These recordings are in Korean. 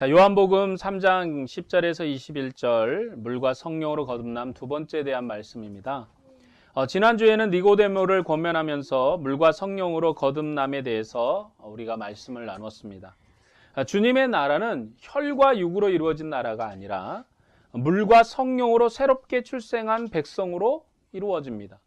요한복음 3장 10절에서 21절 물과 성령으로 거듭남 두 번째에 대한 말씀입니다. 지난주에는 니고데모를 권면하면서 물과 성령으로 거듭남에 대해서 우리가 말씀을 나눴습니다. 주님의 나라는 혈과 육으로 이루어진 나라가 아니라 물과 성령으로 새롭게 출생한 백성으로 이루어집니다.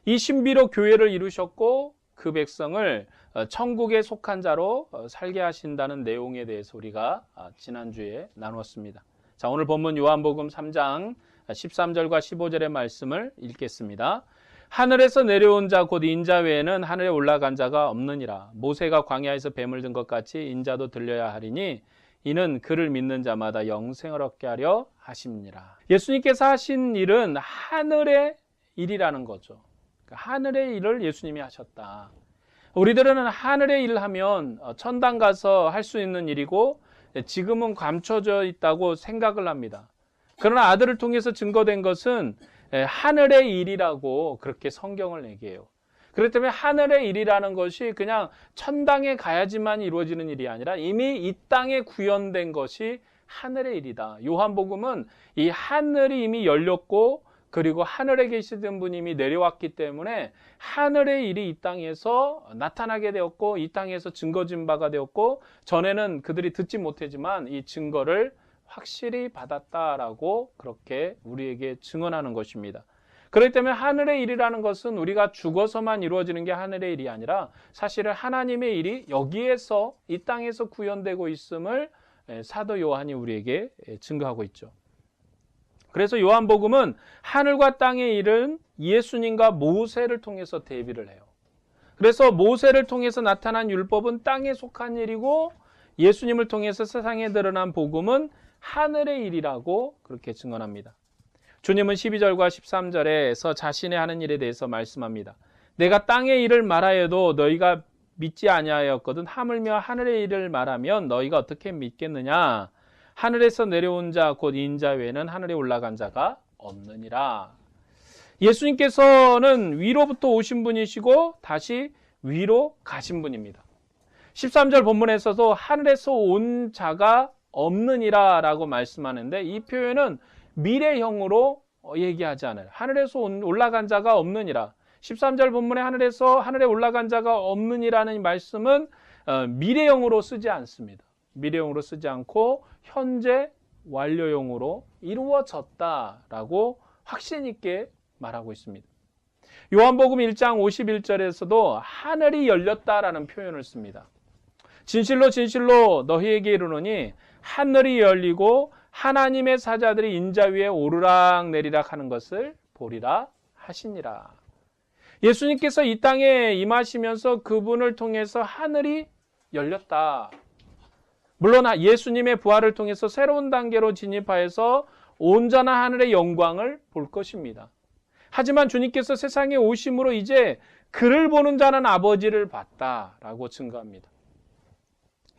이 신비로 교회를 이루셨고 그 백성을 천국에 속한 자로 살게 하신다는 내용에 대해서 우리가 지난주에 나눴습니다. 자, 오늘 본문 요한복음 3장 13절과 15절의 말씀을 읽겠습니다. 하늘에서 내려온 자 곧 인자 외에는 하늘에 올라간 자가 없느니라. 모세가 광야에서 뱀을 든 것 같이 인자도 들려야 하리니 이는 그를 믿는 자마다 영생을 얻게 하려 하심이니라. 예수님께서 하신 일은 하늘의 일이라는 거죠. 하늘의 일을 예수님이 하셨다. 우리들은 하늘의 일을 하면 천당 가서 할 수 있는 일이고 지금은 감춰져 있다고 생각을 합니다. 그러나 아들을 통해서 증거된 것은 하늘의 일이라고 그렇게 성경을 얘기해요. 그렇기 때문에 하늘의 일이라는 것이 그냥 천당에 가야지만 이루어지는 일이 아니라 이미 이 땅에 구현된 것이 하늘의 일이다. 요한복음은 이 하늘이 이미 열렸고 그리고 하늘에 계시던 분이 이미 내려왔기 때문에 하늘의 일이 이 땅에서 나타나게 되었고 이 땅에서 증거진 바가 되었고 전에는 그들이 듣지 못했지만 이 증거를 확실히 받았다라고 그렇게 우리에게 증언하는 것입니다. 그렇기 때문에 하늘의 일이라는 것은 우리가 죽어서만 이루어지는 게 하늘의 일이 아니라 사실은 하나님의 일이 여기에서 이 땅에서 구현되고 있음을 사도 요한이 우리에게 증거하고 있죠. 그래서 요한복음은 하늘과 땅의 일은 예수님과 모세를 통해서 대비를 해요. 그래서 모세를 통해서 나타난 율법은 땅에 속한 일이고 예수님을 통해서 세상에 드러난 복음은 하늘의 일이라고 그렇게 증언합니다. 주님은 12절과 13절에서 자신의 하는 일에 대해서 말씀합니다. 내가 땅의 일을 말하여도 너희가 믿지 아니하였거든 하물며 하늘의 일을 말하면 너희가 어떻게 믿겠느냐. 하늘에서 내려온 자 곧 인자 외에는 하늘에 올라간 자가 없느니라. 예수님께서는 위로부터 오신 분이시고 다시 위로 가신 분입니다. 13절 본문에서도 하늘에서 온 자가 없느니라 라고 말씀하는데 이 표현은 미래형으로 얘기하지 않아요. 하늘에서 올라간 자가 없느니라. 13절 본문에 하늘에 올라간 자가 없느니라는 말씀은 미래형으로 쓰지 않습니다. 미래형으로 쓰지 않고 현재 완료형으로 이루어졌다라고 확신 있게 말하고 있습니다. 요한복음 1장 51절에서도 하늘이 열렸다라는 표현을 씁니다. 진실로 진실로 너희에게 이르노니 하늘이 열리고 하나님의 사자들이 인자 위에 오르락 내리락 하는 것을 보리라 하시니라. 예수님께서 이 땅에 임하시면서 그분을 통해서 하늘이 열렸다. 물론 예수님의 부활을 통해서 새로운 단계로 진입하여서 온전한 하늘의 영광을 볼 것입니다. 하지만 주님께서 세상에 오심으로 이제 그를 보는 자는 아버지를 봤다라고 증거합니다.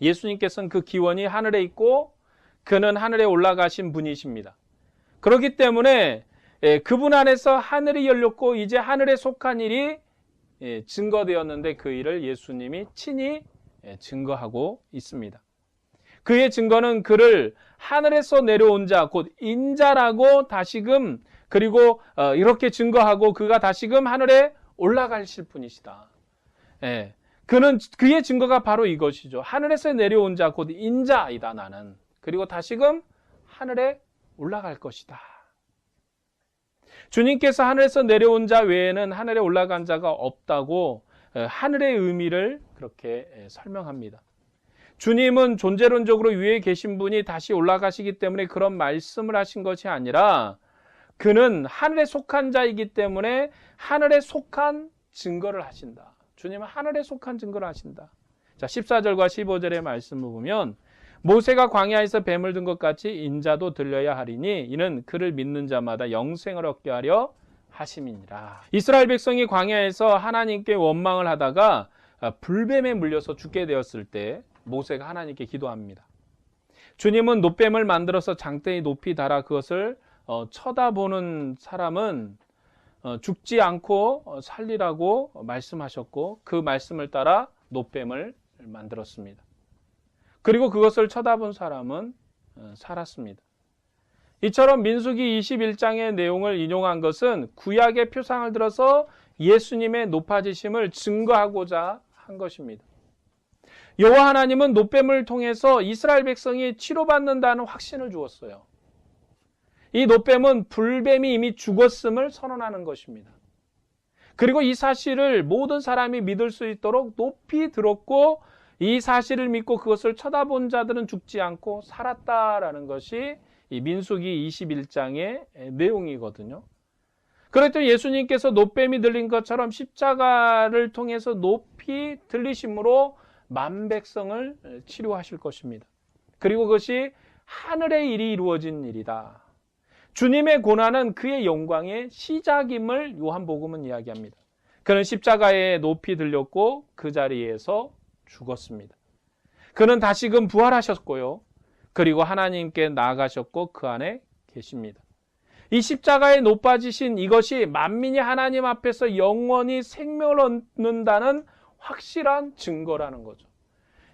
예수님께서는 그 기원이 하늘에 있고 그는 하늘에 올라가신 분이십니다. 그렇기 때문에 그분 안에서 하늘이 열렸고 이제 하늘에 속한 일이 증거되었는데 그 일을 예수님이 친히 증거하고 있습니다. 그의 증거는 그를 하늘에서 내려온 자, 곧 인자라고 다시금 그리고 이렇게 증거하고 그가 다시금 하늘에 올라가실 분이시다. 그의 증거가 바로 이것이죠. 하늘에서 내려온 자, 곧 인자이다 나는. 그리고 다시금 하늘에 올라갈 것이다. 주님께서 하늘에서 내려온 자 외에는 하늘에 올라간 자가 없다고 하늘의 의미를 그렇게 설명합니다. 주님은 존재론적으로 위에 계신 분이 다시 올라가시기 때문에 그런 말씀을 하신 것이 아니라 그는 하늘에 속한 자이기 때문에 하늘에 속한 증거를 하신다. 주님은 하늘에 속한 증거를 하신다. 자, 14절과 15절의 말씀을 보면 모세가 광야에서 뱀을 든 것 같이 인자도 들려야 하리니 이는 그를 믿는 자마다 영생을 얻게 하려 하심이니라. 이스라엘 백성이 광야에서 하나님께 원망을 하다가 불뱀에 물려서 죽게 되었을 때 모세가 하나님께 기도합니다. 주님은 놋뱀을 만들어서 장대에 높이 달아 그것을 쳐다보는 사람은 죽지 않고 살리라고 말씀하셨고 그 말씀을 따라 놋뱀을 만들었습니다. 그리고 그것을 쳐다본 사람은 살았습니다. 이처럼 민수기 21장의 내용을 인용한 것은 구약의 표상을 들어서 예수님의 높아지심을 증거하고자 한 것입니다. 여호와 하나님은 노뱀을 통해서 이스라엘 백성이 치료받는다는 확신을 주었어요. 이 노뱀은 불뱀이 이미 죽었음을 선언하는 것입니다. 그리고 이 사실을 모든 사람이 믿을 수 있도록 높이 들었고 이 사실을 믿고 그것을 쳐다본 자들은 죽지 않고 살았다라는 것이 이 민수기 21장의 내용이거든요. 그랬더니 예수님께서 노뱀이 들린 것처럼 십자가를 통해서 높이 들리심으로 만백성을 치료하실 것입니다. 그리고 그것이 하늘의 일이 이루어진 일이다. 주님의 고난은 그의 영광의 시작임을 요한복음은 이야기합니다. 그는 십자가에 높이 들렸고 그 자리에서 죽었습니다. 그는 다시금 부활하셨고요. 그리고 하나님께 나아가셨고 그 안에 계십니다. 이 십자가에 높아지신 이것이 만민이 하나님 앞에서 영원히 생명을 얻는다는 확실한 증거라는 거죠.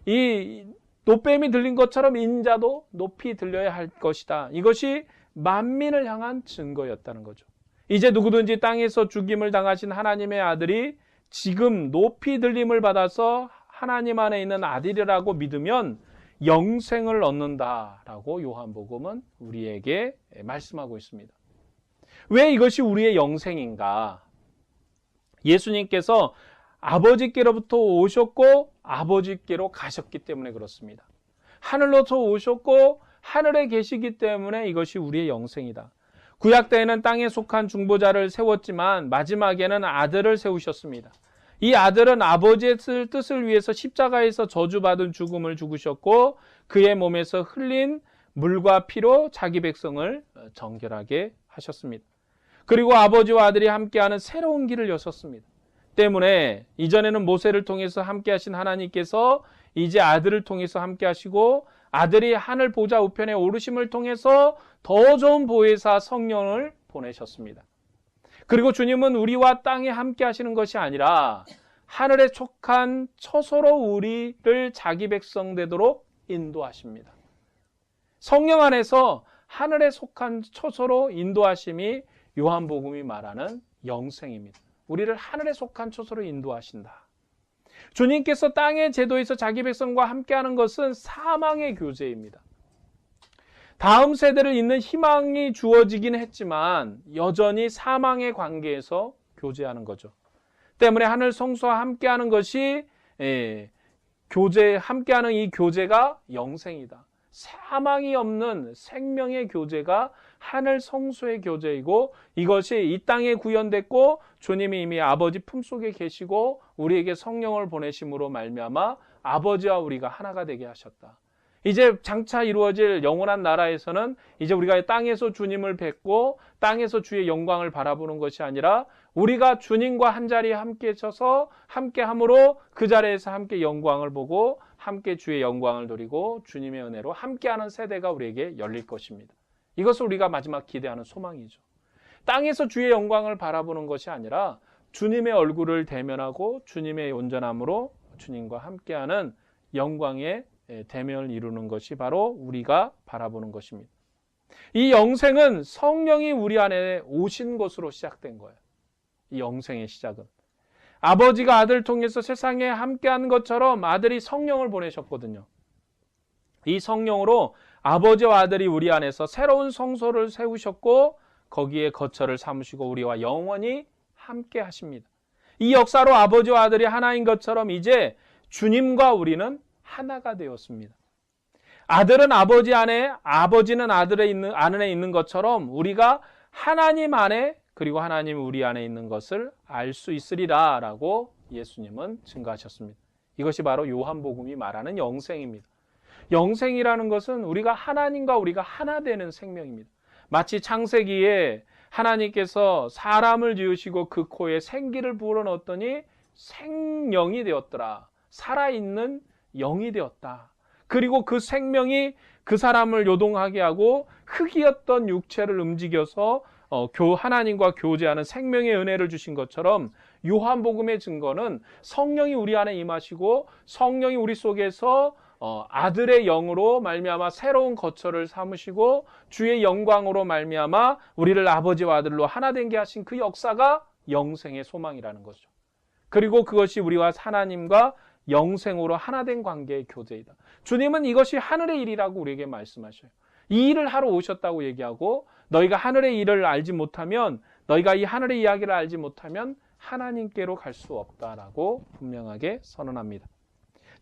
이 노뱀이 들린 것처럼 인자도 높이 들려야 할 것이다. 이것이 만민을 향한 증거였다는 거죠. 이제 누구든지 땅에서 죽임을 당하신 하나님의 아들이 지금 높이 들림을 받아서 하나님 안에 있는 아들이라고 믿으면 영생을 얻는다라고 요한복음은 우리에게 말씀하고 있습니다. 왜 이것이 우리의 영생인가? 예수님께서 아버지께로부터 오셨고 아버지께로 가셨기 때문에 그렇습니다. 하늘로서 오셨고 하늘에 계시기 때문에 이것이 우리의 영생이다. 구약 때에는 땅에 속한 중보자를 세웠지만 마지막에는 아들을 세우셨습니다. 이 아들은 아버지의 뜻을 위해서 십자가에서 저주받은 죽음을 죽으셨고 그의 몸에서 흘린 물과 피로 자기 백성을 정결하게 하셨습니다. 그리고 아버지와 아들이 함께하는 새로운 길을 여셨습니다. 때문에 이전에는 모세를 통해서 함께하신 하나님께서 이제 아들을 통해서 함께하시고 아들이 하늘 보좌 우편에 오르심을 통해서 더 좋은 보혜사 성령을 보내셨습니다. 그리고 주님은 우리와 땅에 함께 하시는 것이 아니라 하늘에 속한 처소로 우리를 자기 백성 되도록 인도하십니다. 성령 안에서 하늘에 속한 처소로 인도하심이 요한복음이 말하는 영생입니다. 우리를 하늘에 속한 처소로 인도하신다. 주님께서 땅의 제도에서 자기 백성과 함께하는 것은 사망의 교제입니다. 다음 세대를 잇는 희망이 주어지긴 했지만 여전히 사망의 관계에서 교제하는 거죠. 때문에 하늘 성소와 함께하는 것이 함께하는 이 교제가 영생이다. 사망이 없는 생명의 교제가 하늘 성소의 교제이고 이것이 이 땅에 구현됐고 주님이 이미 아버지 품속에 계시고 우리에게 성령을 보내심으로 말미암아 아버지와 우리가 하나가 되게 하셨다. 이제 장차 이루어질 영원한 나라에서는 이제 우리가 땅에서 주님을 뵙고 땅에서 주의 영광을 바라보는 것이 아니라 우리가 주님과 한자리에 함께 서서 함께 함으로 그 자리에서 함께 영광을 보고 함께 주의 영광을 누리고 주님의 은혜로 함께하는 세대가 우리에게 열릴 것입니다. 이것을 우리가 마지막 기대하는 소망이죠. 땅에서 주의 영광을 바라보는 것이 아니라 주님의 얼굴을 대면하고 주님의 온전함으로 주님과 함께하는 영광의 대면을 이루는 것이 바로 우리가 바라보는 것입니다. 이 영생은 성령이 우리 안에 오신 것으로 시작된 거예요. 이 영생의 시작은. 아버지가 아들을 통해서 세상에 함께하는 것처럼 아들이 성령을 보내셨거든요. 이 성령으로 아버지와 아들이 우리 안에서 새로운 성소를 세우셨고 거기에 거처를 삼으시고 우리와 영원히 함께 하십니다. 이 역사로 아버지와 아들이 하나인 것처럼 이제 주님과 우리는 하나가 되었습니다. 아들은 아버지 안에, 아버지는 안에 있는 것처럼 우리가 하나님 안에 그리고 하나님 우리 안에 있는 것을 알 수 있으리라 라고 예수님은 증거하셨습니다. 이것이 바로 요한복음이 말하는 영생입니다. 영생이라는 것은 우리가 하나님과 우리가 하나 되는 생명입니다. 마치 창세기에 하나님께서 사람을 지으시고 그 코에 생기를 불어넣었더니 생명이 되었더라. 살아있는 영이 되었다. 그리고 그 생명이 그 사람을 요동하게 하고 흙이었던 육체를 움직여서 하나님과 교제하는 생명의 은혜를 주신 것처럼 요한복음의 증거는 성령이 우리 안에 임하시고 성령이 우리 속에서 아들의 영으로 말미암아 새로운 거처를 삼으시고 주의 영광으로 말미암아 우리를 아버지와 아들로 하나 되게 하신 그 역사가 영생의 소망이라는 거죠. 그리고 그것이 우리와 하나님과 영생으로 하나 된 관계의 교제이다. 주님은 이것이 하늘의 일이라고 우리에게 말씀하셔요. 이 일을 하러 오셨다고 얘기하고 너희가 하늘의 일을 알지 못하면 너희가 이 하늘의 이야기를 알지 못하면 하나님께로 갈 수 없다라고 분명하게 선언합니다.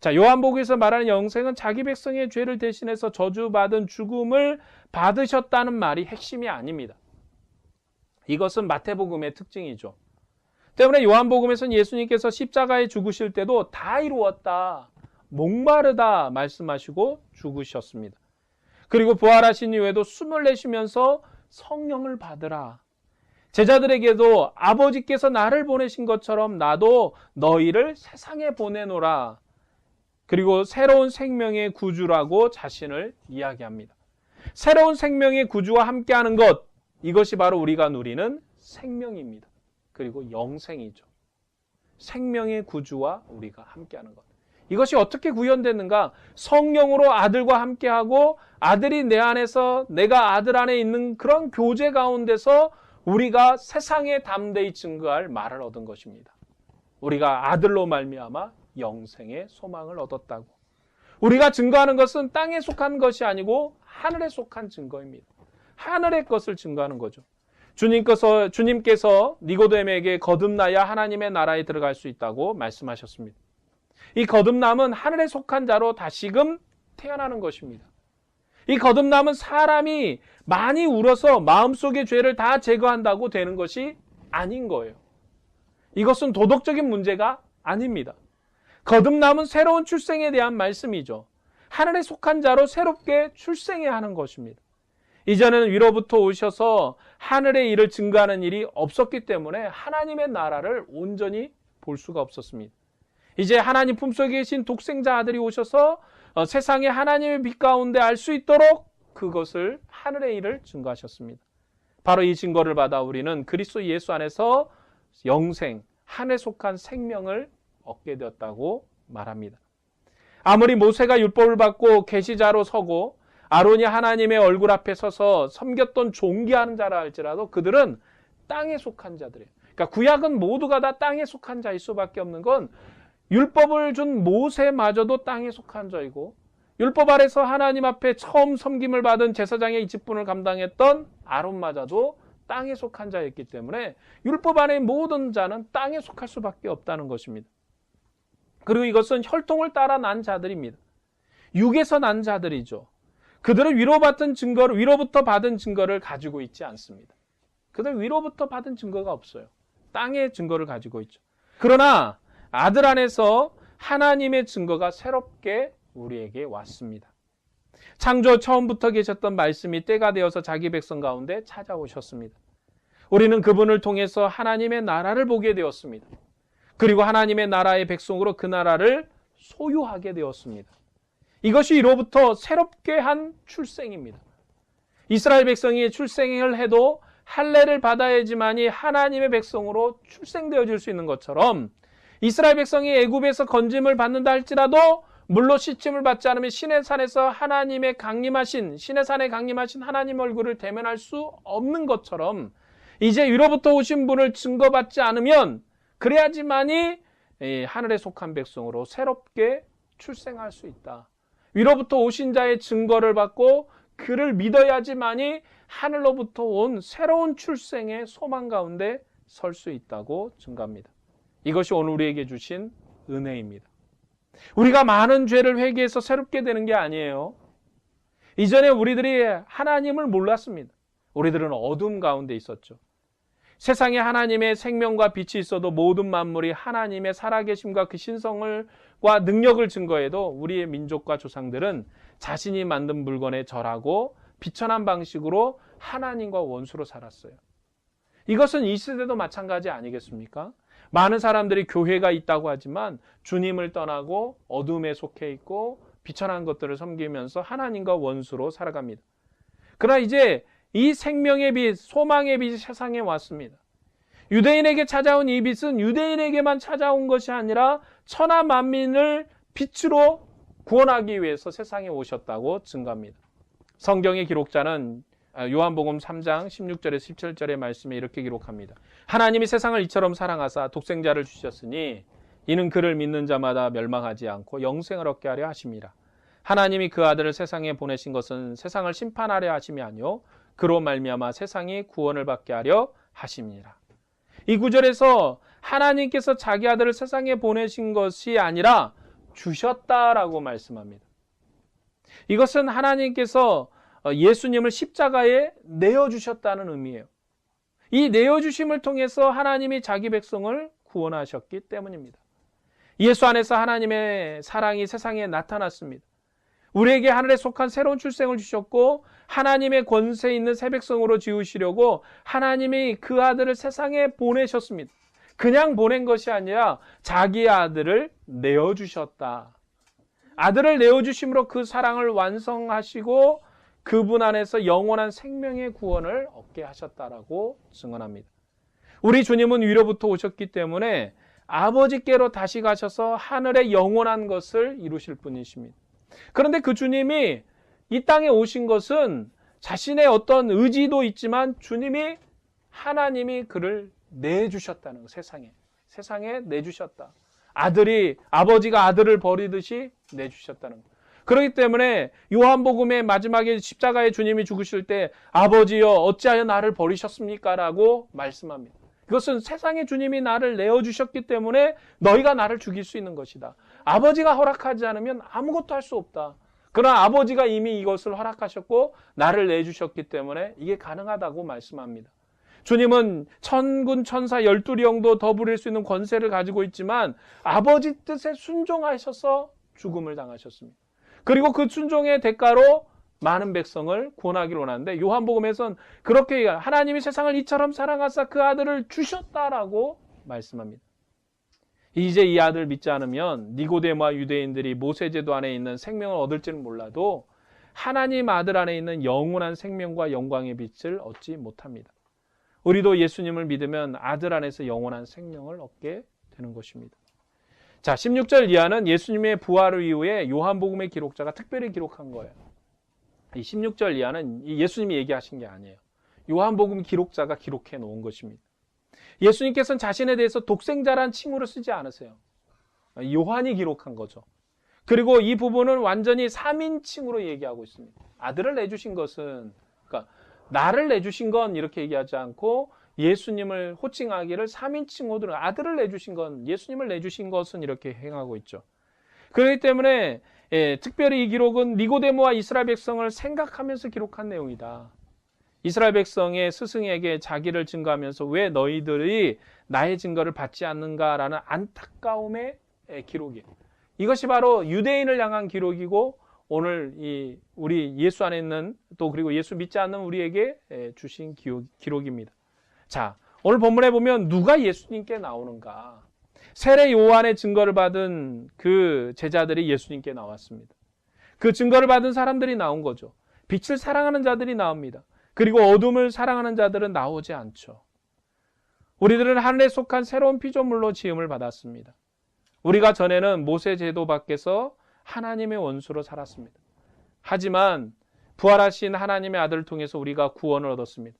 자, 요한복음에서 말하는 영생은 자기 백성의 죄를 대신해서 저주받은 죽음을 받으셨다는 말이 핵심이 아닙니다. 이것은 마태복음의 특징이죠. 때문에 요한복음에서는 예수님께서 십자가에 죽으실 때도 다 이루었다, 목마르다 말씀하시고 죽으셨습니다. 그리고 부활하신 이후에도 숨을 내쉬면서 성령을 받으라. 제자들에게도 아버지께서 나를 보내신 것처럼 나도 너희를 세상에 보내노라. 그리고 새로운 생명의 구주라고 자신을 이야기합니다. 새로운 생명의 구주와 함께하는 것, 이것이 바로 우리가 누리는 생명입니다. 그리고 영생이죠. 생명의 구주와 우리가 함께하는 것. 이것이 어떻게 구현됐는가? 성령으로 아들과 함께하고 아들이 내 안에서 내가 아들 안에 있는 그런 교제 가운데서 우리가 세상에 담대히 증거할 말을 얻은 것입니다. 우리가 아들로 말미암아 영생의 소망을 얻었다고. 우리가 증거하는 것은 땅에 속한 것이 아니고 하늘에 속한 증거입니다. 하늘의 것을 증거하는 거죠. 주님께서 니고데모에게 거듭나야 하나님의 나라에 들어갈 수 있다고 말씀하셨습니다. 이 거듭남은 하늘에 속한 자로 다시금 태어나는 것입니다. 이 거듭남은 사람이 많이 울어서 마음속의 죄를 다 제거한다고 되는 것이 아닌 거예요. 이것은 도덕적인 문제가 아닙니다. 거듭남은 새로운 출생에 대한 말씀이죠. 하늘에 속한 자로 새롭게 출생해야 하는 것입니다. 이전에는 위로부터 오셔서 하늘의 일을 증거하는 일이 없었기 때문에 하나님의 나라를 온전히 볼 수가 없었습니다. 이제 하나님 품속에 계신 독생자 아들이 오셔서 세상에 하나님의 빛 가운데 알 수 있도록 그것을 하늘의 일을 증거하셨습니다. 바로 이 증거를 받아 우리는 그리스도 예수 안에서 영생, 하늘에 속한 생명을 얻게 되었다고 말합니다. 아무리 모세가 율법을 받고 계시자로 서고 아론이 하나님의 얼굴 앞에 서서 섬겼던 존귀하는 자라 할지라도 그들은 땅에 속한 자들이에요. 그러니까 구약은 모두가 다 땅에 속한 자일 수밖에 없는 건 율법을 준 모세마저도 땅에 속한 자이고 율법 아래서 하나님 앞에 처음 섬김을 받은 제사장의 이 직분을 감당했던 아론마저도 땅에 속한 자였기 때문에 율법 안의 모든 자는 땅에 속할 수밖에 없다는 것입니다. 그리고 이것은 혈통을 따라 난 자들입니다. 육에서 난 자들이죠. 그들은 위로부터 받은 증거를 가지고 있지 않습니다. 그들은 위로부터 받은 증거가 없어요. 땅의 증거를 가지고 있죠. 그러나 아들 안에서 하나님의 증거가 새롭게 우리에게 왔습니다. 창조 처음부터 계셨던 말씀이 때가 되어서 자기 백성 가운데 찾아오셨습니다. 우리는 그분을 통해서 하나님의 나라를 보게 되었습니다. 그리고 하나님의 나라의 백성으로 그 나라를 소유하게 되었습니다. 이것이 이로부터 새롭게 한 출생입니다. 이스라엘 백성이 출생을 해도 할례를 받아야지만이 하나님의 백성으로 출생되어질 수 있는 것처럼 이스라엘 백성이 애굽에서 건짐을 받는다 할지라도 물로 씻김을 받지 않으면 신의 산에서 신의 산에 강림하신 하나님 얼굴을 대면할 수 없는 것처럼 이제 위로부터 오신 분을 증거받지 않으면 그래야지만이 하늘에 속한 백성으로 새롭게 출생할 수 있다. 위로부터 오신 자의 증거를 받고 그를 믿어야지만이 하늘로부터 온 새로운 출생의 소망 가운데 설 수 있다고 증거합니다. 이것이 오늘 우리에게 주신 은혜입니다. 우리가 많은 죄를 회개해서 새롭게 되는 게 아니에요. 이전에 우리들이 하나님을 몰랐습니다. 우리들은 어둠 가운데 있었죠. 세상에 하나님의 생명과 빛이 있어도 모든 만물이 하나님의 살아계심과 그 신성과 능력을 증거해도 우리의 민족과 조상들은 자신이 만든 물건에 절하고 비천한 방식으로 하나님과 원수로 살았어요. 이것은 이 시대도 마찬가지 아니겠습니까? 많은 사람들이 교회가 있다고 하지만 주님을 떠나고 어둠에 속해 있고 비천한 것들을 섬기면서 하나님과 원수로 살아갑니다. 그러나 이제 이 생명의 빛, 소망의 빛이 세상에 왔습니다. 유대인에게 찾아온 이 빛은 유대인에게만 찾아온 것이 아니라 천하 만민을 빛으로 구원하기 위해서 세상에 오셨다고 증거합니다. 성경의 기록자는 요한복음 3장 16절에서 17절의 말씀에 이렇게 기록합니다. 하나님이 세상을 이처럼 사랑하사 독생자를 주셨으니 이는 그를 믿는 자마다 멸망하지 않고 영생을 얻게 하려 하심이라. 하나님이 그 아들을 세상에 보내신 것은 세상을 심판하려 하심이 아니요 그로 말미암아 세상이 구원을 받게 하려 하심이라. 이 구절에서 하나님께서 자기 아들을 세상에 보내신 것이 아니라 주셨다라고 말씀합니다. 이것은 하나님께서 예수님을 십자가에 내어주셨다는 의미예요. 이 내어주심을 통해서 하나님이 자기 백성을 구원하셨기 때문입니다. 예수 안에서 하나님의 사랑이 세상에 나타났습니다. 우리에게 하늘에 속한 새로운 출생을 주셨고 하나님의 권세 있는 새 백성으로 지으시려고 하나님이 그 아들을 세상에 보내셨습니다. 그냥 보낸 것이 아니라 자기 아들을 내어주셨다. 아들을 내어주심으로 그 사랑을 완성하시고 그분 안에서 영원한 생명의 구원을 얻게 하셨다라고 증언합니다. 우리 주님은 위로부터 오셨기 때문에 아버지께로 다시 가셔서 하늘의 영원한 것을 이루실 분이십니다. 그런데 그 주님이 이 땅에 오신 것은 자신의 어떤 의지도 있지만 주님이 하나님이 그를 내주셨다는 거, 세상에 내주셨다. 아버지가 아들을 버리듯이 내주셨다는 거. 그렇기 때문에 요한복음의 마지막에 십자가에 주님이 죽으실 때 아버지여 어찌하여 나를 버리셨습니까? 라고 말씀합니다. 그것은 세상에 주님이 나를 내어주셨기 때문에 너희가 나를 죽일 수 있는 것이다. 아버지가 허락하지 않으면 아무것도 할 수 없다. 그러나 아버지가 이미 이것을 허락하셨고 나를 내주셨기 때문에 이게 가능하다고 말씀합니다. 주님은 천군 천사 12령도 더 부릴 수 있는 권세를 가지고 있지만 아버지 뜻에 순종하셔서 죽음을 당하셨습니다. 그리고 그 순종의 대가로 많은 백성을 구원하기를 원하는데 요한복음에서는 그렇게 하나님이 세상을 이처럼 사랑하사 그 아들을 주셨다라고 말씀합니다. 이제 이 아들 믿지 않으면 니고데모와 유대인들이 모세제도 안에 있는 생명을 얻을지는 몰라도 하나님 아들 안에 있는 영원한 생명과 영광의 빛을 얻지 못합니다. 우리도 예수님을 믿으면 아들 안에서 영원한 생명을 얻게 되는 것입니다. 자, 16절 이하는 예수님의 부활 이후에 요한복음의 기록자가 특별히 기록한 거예요. 이 16절 이하는 예수님이 얘기하신 게 아니에요. 요한복음 기록자가 기록해 놓은 것입니다. 예수님께서는 자신에 대해서 독생자란 칭호를 쓰지 않으세요. 요한이 기록한 거죠. 그리고 이 부분은 완전히 3인칭으로 얘기하고 있습니다. 아들을 내주신 것은, 그러니까 나를 내주신 건 이렇게 얘기하지 않고 예수님을 호칭하기를 3인칭으로 아들을 내주신 건, 예수님을 내주신 것은 이렇게 행하고 있죠. 그렇기 때문에 특별히 이 기록은 니고데모와 이스라엘 백성을 생각하면서 기록한 내용이다. 이스라엘 백성의 스승에게 자기를 증거하면서 왜 너희들이 나의 증거를 받지 않는가라는 안타까움의 기록이에요. 이것이 바로 유대인을 향한 기록이고 오늘 우리 예수 안에 있는 또 그리고 예수 믿지 않는 우리에게 주신 기록입니다. 자, 오늘 본문에 보면 누가 예수님께 나오는가? 세례 요한의 증거를 받은 그 제자들이 예수님께 나왔습니다. 그 증거를 받은 사람들이 나온 거죠. 빛을 사랑하는 자들이 나옵니다. 그리고 어둠을 사랑하는 자들은 나오지 않죠. 우리들은 하늘에 속한 새로운 피조물로 지음을 받았습니다. 우리가 전에는 모세 제도 밖에서 하나님의 원수로 살았습니다. 하지만 부활하신 하나님의 아들을 통해서 우리가 구원을 얻었습니다.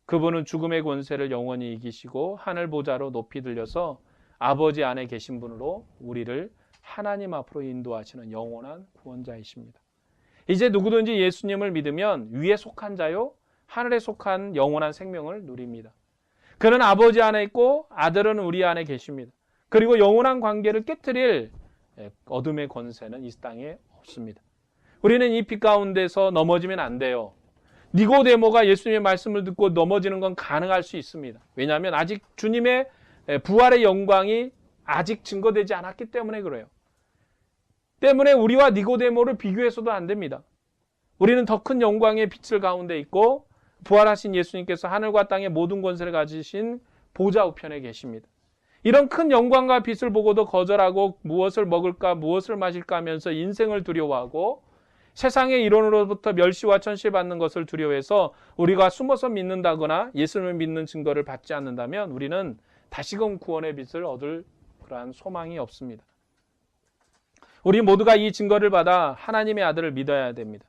그분은 죽음의 권세를 영원히 이기시고 하늘 보좌로 높이 들려서 아버지 안에 계신 분으로 우리를 하나님 앞으로 인도하시는 영원한 구원자이십니다. 이제 누구든지 예수님을 믿으면 위에 속한 자요 하늘에 속한 영원한 생명을 누립니다. 그는 아버지 안에 있고 아들은 우리 안에 계십니다. 그리고 영원한 관계를 깨트릴 어둠의 권세는 이 땅에 없습니다. 우리는 이 빛 가운데서 넘어지면 안 돼요. 니고데모가 예수님의 말씀을 듣고 넘어지는 건 가능할 수 있습니다. 왜냐하면 아직 주님의 부활의 영광이 아직 증거되지 않았기 때문에 그래요. 때문에 우리와 니고데모를 비교해서도 안 됩니다. 우리는 더 큰 영광의 빛을 가운데 있고 부활하신 예수님께서 하늘과 땅의 모든 권세를 가지신 보좌 우편에 계십니다. 이런 큰 영광과 빛을 보고도 거절하고 무엇을 먹을까 무엇을 마실까 하면서 인생을 두려워하고 세상의 이론으로부터 멸시와 천시받는 것을 두려워해서 우리가 숨어서 믿는다거나 예수님을 믿는 증거를 받지 않는다면 우리는 다시금 구원의 빛을 얻을 그러한 소망이 없습니다. 우리 모두가 이 증거를 받아 하나님의 아들을 믿어야 됩니다.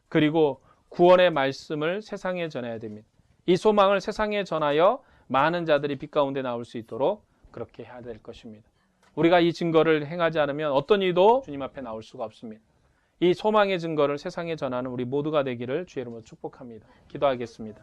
그리고 구원의 말씀을 세상에 전해야 됩니다. 이 소망을 세상에 전하여 많은 자들이 빛 가운데 나올 수 있도록 그렇게 해야 될 것입니다. 우리가 이 증거를 행하지 않으면 어떤 이도 주님 앞에 나올 수가 없습니다. 이 소망의 증거를 세상에 전하는 우리 모두가 되기를 주의 이름으로 축복합니다. 기도하겠습니다.